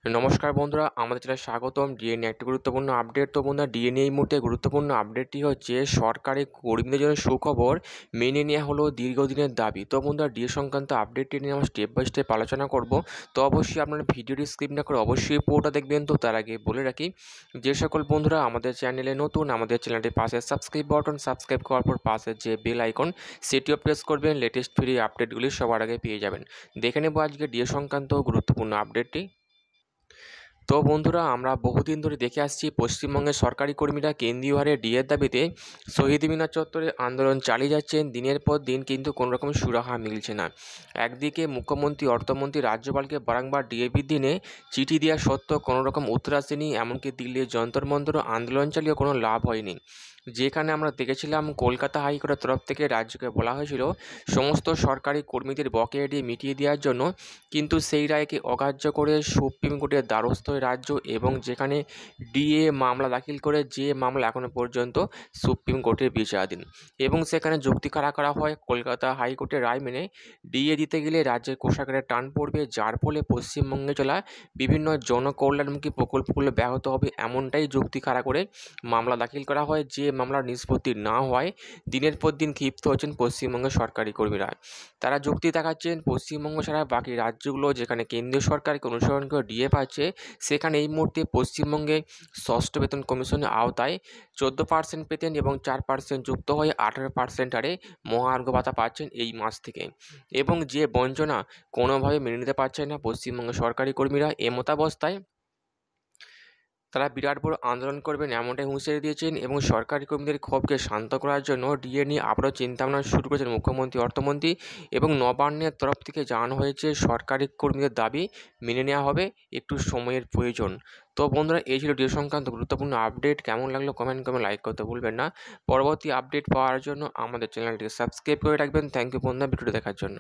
নমস্কার বন্ধুরা, আমাদের চ্যানেলে স্বাগতম। ডিএ নিয়ে একটি গুরুত্বপূর্ণ আপডেট। তো বন্ধুরা, ডিএ নিয়ে এই মুহূর্তে গুরুত্বপূর্ণ আপডেটটি হচ্ছে সরকারি কর্মীদের জন্য সুখবর, মেনে নেওয়া হলো দীর্ঘদিনের দাবি। তো বন্ধুরা, ডিএ সংক্রান্ত আপডেটটি নিয়ে আমরা স্টেপ বাই স্টেপ আলোচনা করব। তো অবশ্যই আপনারা ভিডিওটি স্কিপ না করে অবশ্যই পুরোটা দেখবেন। তো তার আগে বলে রাখি, যে সকল বন্ধুরা আমাদের চ্যানেলে নতুন, আমাদের চ্যানেলটির পাশে সাবস্ক্রাইব বাটন, সাবস্ক্রাইব করার পর পাশে যে বেল আইকন সেটিও প্রেস করবেন, লেটেস্ট ফ্রি আপডেটগুলি সবার আগে পেয়ে যাবেন। দেখে নেব আজকে ডিএ সংক্রান্ত গুরুত্বপূর্ণ আপডেটটি। তো বন্ধুরা, আমরা বহুদিন ধরে দেখে আসছি পশ্চিমবঙ্গের সরকারি কর্মীরা কেন্দ্রীয় হারে ডিএর দাবিতে শহীদ মিনার চত্বরে আন্দোলন চালিয়ে যাচ্ছেন দিনের পর দিন, কিন্তু কোনো রকম সুরাহা মিলছে না। একদিকে মুখ্যমন্ত্রী, অর্থমন্ত্রী রাজ্যপালকে বারংবার ডিএ বৃদ্ধি নিয়ে চিঠি দেওয়া সত্ত্বেও কোনো রকম উত্তর আসেনি। এমনকি দিল্লির যন্তর মন্তর আন্দোলন চালিয়েও কোনো লাভ হয়নি। যেখানে আমরা দেখেছিলাম কলকাতা হাইকোর্টের তরফ থেকে রাজ্যকে বলা হয়েছিল সমস্ত সরকারি কর্মীদের বকেয়া ডিএ মিটিয়ে দেওয়ার জন্য, কিন্তু সেই রায়কে অগ্রাহ্য করে সুপ্রিম কোর্টের দ্বারস্থ হয় রাজ্য, এবং যেখানে ডিএ মামলা দাখিল করে, যে মামলা এখনও পর্যন্ত সুপ্রিম কোর্টের বিচারাধীন, এবং সেখানে যুক্তি খাড়া করা হয় কলকাতা হাইকোর্টের রায় মেনে ডিএ দিতে গেলে রাজ্যের কোষাগারে টান পড়বে, যার ফলে পশ্চিমবঙ্গে চলা বিভিন্ন জনকল্যাণমুখী প্রকল্পগুলো ব্যাহত হবে, এমনটাই যুক্তি খাড়া করে মামলা দাখিল করা হয়। যে মামলার নিষ্পত্তি না হয় দিনের পর দিন ক্ষিপ্ত হচ্ছেন পশ্চিমবঙ্গের সরকারি কর্মীরা। তারা যুক্তি দেখাচ্ছেন পশ্চিমবঙ্গ ছাড়া বাকি রাজ্যগুলো যেখানে কেন্দ্রীয় সরকারকে অনুসরণ করে ডিএ পাচ্ছে, সেখানে এই মুহূর্তে পশ্চিমবঙ্গে ষষ্ঠ বেতন কমিশনের আওতায় 14% পেতেন, এবং 4% যুক্ত হয়ে 18% হারে মহার্ঘ ভাতা পাচ্ছেন এই মাস থেকে। এবং যে বঞ্চনা কোনোভাবে মেনে নিতে পারছেন না পশ্চিমবঙ্গের সরকারি কর্মীরা, এমতাবস্থায় তারা বিরাট বড় আন্দোলন করবেন এমনটাই হুঁশিয়ারি দিয়েছেন। এবং সরকারি কর্মীদের ক্ষোভকে শান্ত করার জন্য ডিএ নিয়ে আবারও চিন্তাভাবনা শুরু করেছেন মুখ্যমন্ত্রী, অর্থমন্ত্রী, এবং নবান্নের তরফ থেকে জানানো হয়েছে সরকারি কর্মীদের দাবি মেনে নেওয়া হবে, একটু সময়ের প্রয়োজন। তো বন্ধুরা, এই ছিল ডিএ সংক্রান্ত গুরুত্বপূর্ণ আপডেট। কেমন লাগলো কমেন্ট করে লাইক করতে ভুলবেন না। পরবর্তী আপডেট পাওয়ার জন্য আমাদের চ্যানেলটিকে সাবস্ক্রাইব করে রাখবেন। থ্যাংক ইউ বন্ধুরা, ভিডিওটি দেখার জন্য।